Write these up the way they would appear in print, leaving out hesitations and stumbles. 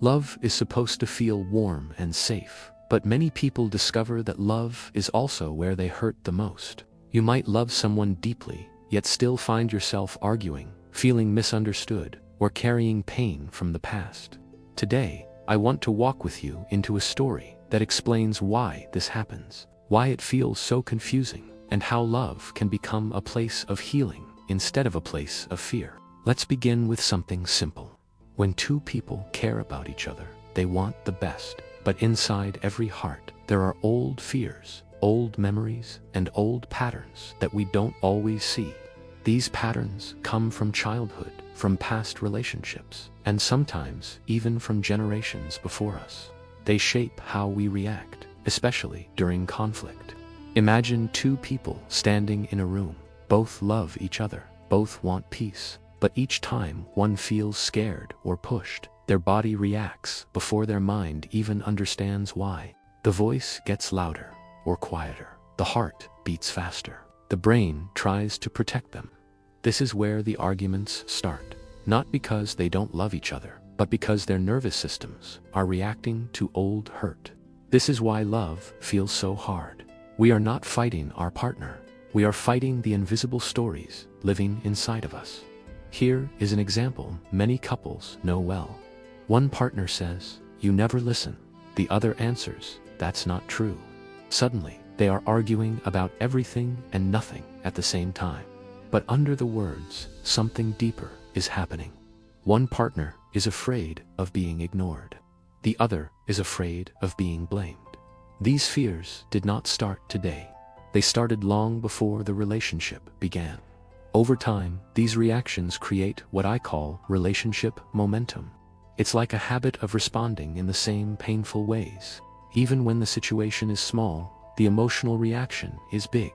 Love is supposed to feel warm and safe, but many people discover that love is also where they hurt the most. You might love someone deeply, yet still find yourself arguing, feeling misunderstood, or carrying pain from the past. Today, I want to walk with you into a story that explains why this happens, why it feels so confusing, and how love can become a place of healing instead of a place of fear. Let's begin with something simple. When two people care about each other, they want the best, but inside every heart, there are old fears, old memories, and old patterns that we don't always see. These patterns come from childhood, from past relationships, and sometimes even from generations before us. They shape how we react, especially during conflict. Imagine two people standing in a room. Both love each other, both want peace, but each time one feels scared or pushed, their body reacts before their mind even understands why. The voice gets louder or quieter. The heart beats faster. The brain tries to protect them. This is where the arguments start, not because they don't love each other, but because their nervous systems are reacting to old hurt. This is why love feels so hard. We are not fighting our partner. We are fighting the invisible stories living inside of us. Here is an example many couples know well. One partner says, "You never listen." The other answers, "That's not true." Suddenly, they are arguing about everything and nothing at the same time. But under the words, something deeper is happening. One partner is afraid of being ignored. The other is afraid of being blamed. These fears did not start today. They started long before the relationship began. Over time, these reactions create what I call relationship momentum. It's like a habit of responding in the same painful ways. Even when the situation is small, the emotional reaction is big.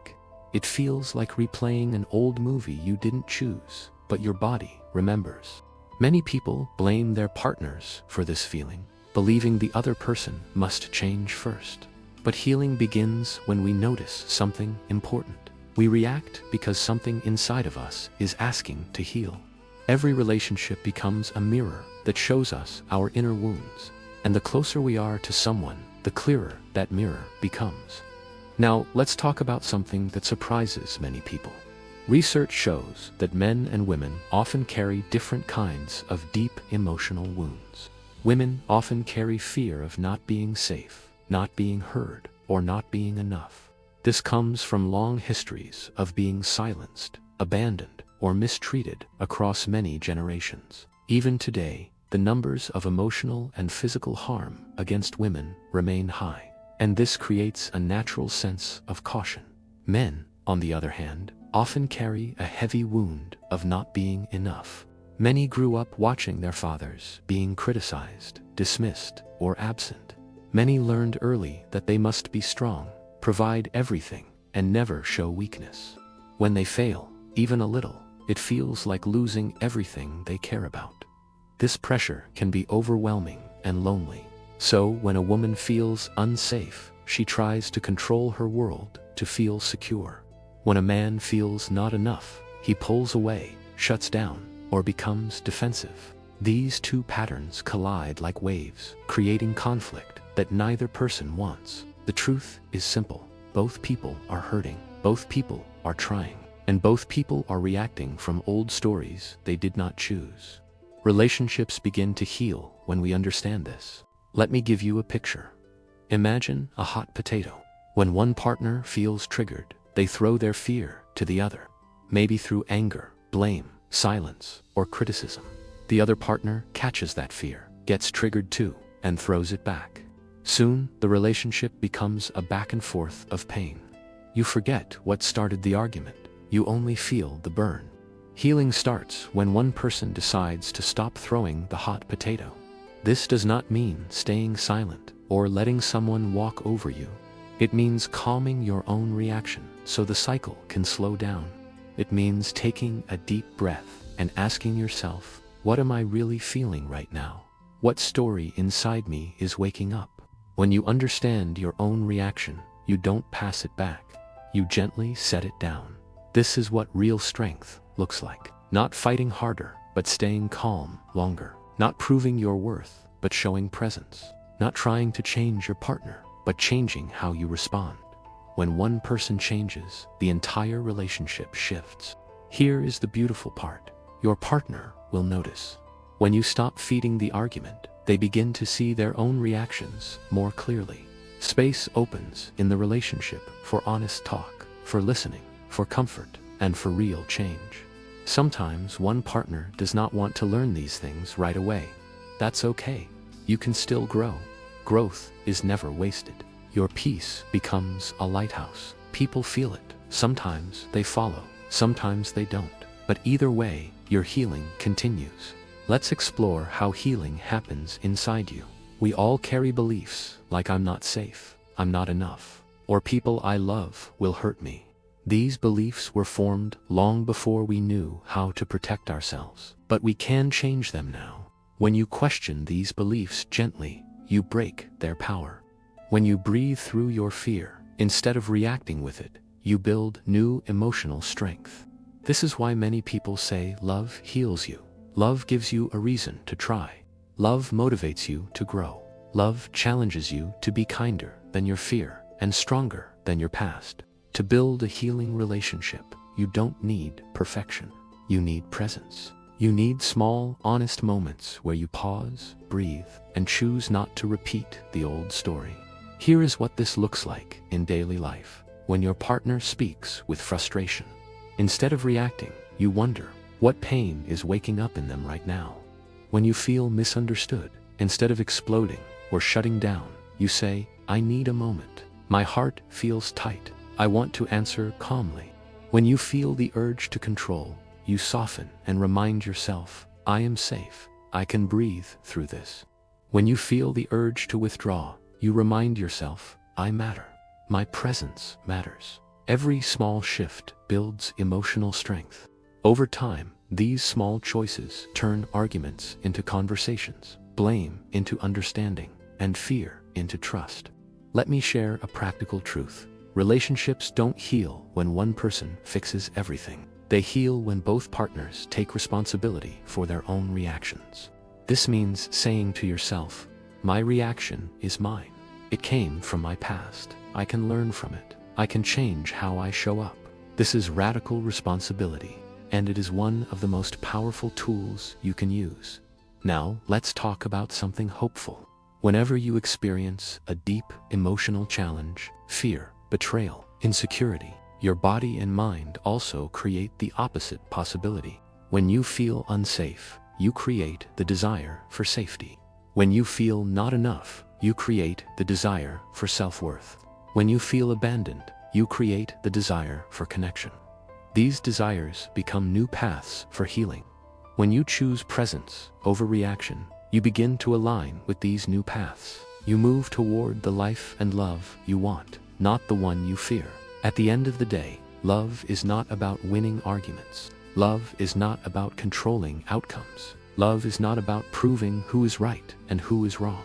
It feels like replaying an old movie you didn't choose, but your body remembers. Many people blame their partners for this feeling, believing the other person must change first. But healing begins when we notice something important. We react because something inside of us is asking to heal. Every relationship becomes a mirror that shows us our inner wounds, and the closer we are to someone, the clearer that mirror becomes. Now, let's talk about something that surprises many people. Research shows that men and women often carry different kinds of deep emotional wounds. Women often carry fear of not being safe, not being heard, or not being enough. This comes from long histories of being silenced, abandoned, or mistreated across many generations. Even today, the numbers of emotional and physical harm against women remain high, and this creates a natural sense of caution. Men, on the other hand, often carry a heavy wound of not being enough. Many grew up watching their fathers being criticized, dismissed, or absent. Many learned early that they must be strong, provide everything, and never show weakness. When they fail, even a little, it feels like losing everything they care about. This pressure can be overwhelming and lonely. So when a woman feels unsafe, she tries to control her world to feel secure. When a man feels not enough, he pulls away, shuts down, or becomes defensive. These two patterns collide like waves, creating conflict that neither person wants. The truth is simple. Both people are hurting, both people are trying, and both people are reacting from old stories they did not choose. Relationships begin to heal when we understand this. Let me give you a picture. Imagine a hot potato. When one partner feels triggered, they throw their fear to the other, maybe through anger, blame, silence, or criticism. The other partner catches that fear, gets triggered too, and throws it back. Soon, the relationship becomes a back and forth of pain. You forget what started the argument. You only feel the burn. Healing starts when one person decides to stop throwing the hot potato. This does not mean staying silent or letting someone walk over you. It means calming your own reaction so the cycle can slow down. It means taking a deep breath and asking yourself, what am I really feeling right now? What story inside me is waking up? When you understand your own reaction, you don't pass it back. You gently set it down. This is what real strength looks like. Not fighting harder, but staying calm longer. Not proving your worth, but showing presence. Not trying to change your partner, but changing how you respond. When one person changes, the entire relationship shifts. Here is the beautiful part. Your partner will notice. When you stop feeding the argument, they begin to see their own reactions more clearly. Space opens in the relationship for honest talk, for listening, for comfort, and for real change. Sometimes one partner does not want to learn these things right away. That's okay. You can still grow. Growth is never wasted. Your peace becomes a lighthouse. People feel it. Sometimes they follow, sometimes they don't. But either way, your healing continues. Let's explore how healing happens inside you. We all carry beliefs like I'm not safe, I'm not enough, or people I love will hurt me. These beliefs were formed long before we knew how to protect ourselves. But we can change them now. When you question these beliefs gently, you break their power. When you breathe through your fear, instead of reacting with it, you build new emotional strength. This is why many people say love heals you. Love gives you a reason to try. Love motivates you to grow. Love challenges you to be kinder than your fear and stronger than your past. To build a healing relationship, you don't need perfection. You need presence. You need small, honest moments where you pause, breathe, and choose not to repeat the old story. Here is what this looks like in daily life. When your partner speaks with frustration, instead of reacting, you wonder, what pain is waking up in them right now? When you feel misunderstood, instead of exploding or shutting down, you say, I need a moment. My heart feels tight. I want to answer calmly. When you feel the urge to control, you soften and remind yourself, I am safe. I can breathe through this. When you feel the urge to withdraw, you remind yourself, I matter. My presence matters. Every small shift builds emotional strength. Over time, these small choices turn arguments into conversations, blame into understanding, and fear into trust. Let me share a practical truth. Relationships don't heal when one person fixes everything. They heal when both partners take responsibility for their own reactions. This means saying to yourself, my reaction is mine. It came from my past. I can learn from it. I can change how I show up. This is radical responsibility, and it is one of the most powerful tools you can use. Now, let's talk about something hopeful. Whenever you experience a deep emotional challenge, fear, betrayal, insecurity, your body and mind also create the opposite possibility. When you feel unsafe, you create the desire for safety. When you feel not enough, you create the desire for self-worth. When you feel abandoned, you create the desire for connection. These desires become new paths for healing. When you choose presence over reaction, you begin to align with these new paths. You move toward the life and love you want, not the one you fear. At the end of the day, love is not about winning arguments. Love is not about controlling outcomes. Love is not about proving who is right and who is wrong.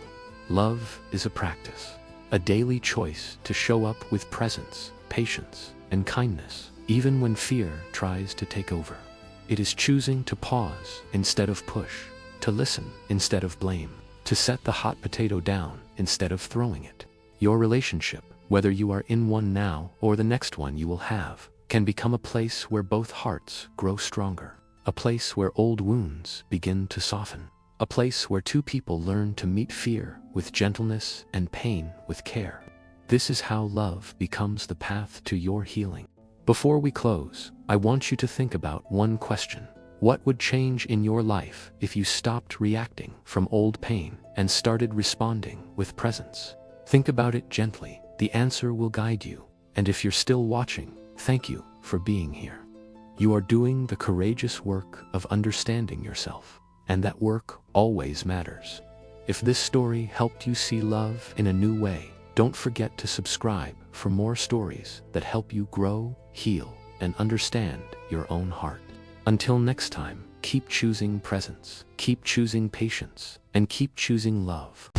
Love is a practice, a daily choice to show up with presence, patience, and kindness, even when fear tries to take over. It is choosing to pause instead of push, to listen instead of blame, to set the hot potato down instead of throwing it. Your relationship, whether you are in one now or the next one you will have, can become a place where both hearts grow stronger, a place where old wounds begin to soften, a place where two people learn to meet fear with gentleness and pain with care. This is how love becomes the path to your healing. Before we close, I want you to think about one question. What would change in your life if you stopped reacting from old pain and started responding with presence? Think about it gently. The answer will guide you. And if you're still watching, thank you for being here. You are doing the courageous work of understanding yourself, and that work always matters. If this story helped you see love in a new way, don't forget to subscribe for more stories that help you grow, heal, and understand your own heart. Until next time, keep choosing presence, keep choosing patience, and keep choosing love.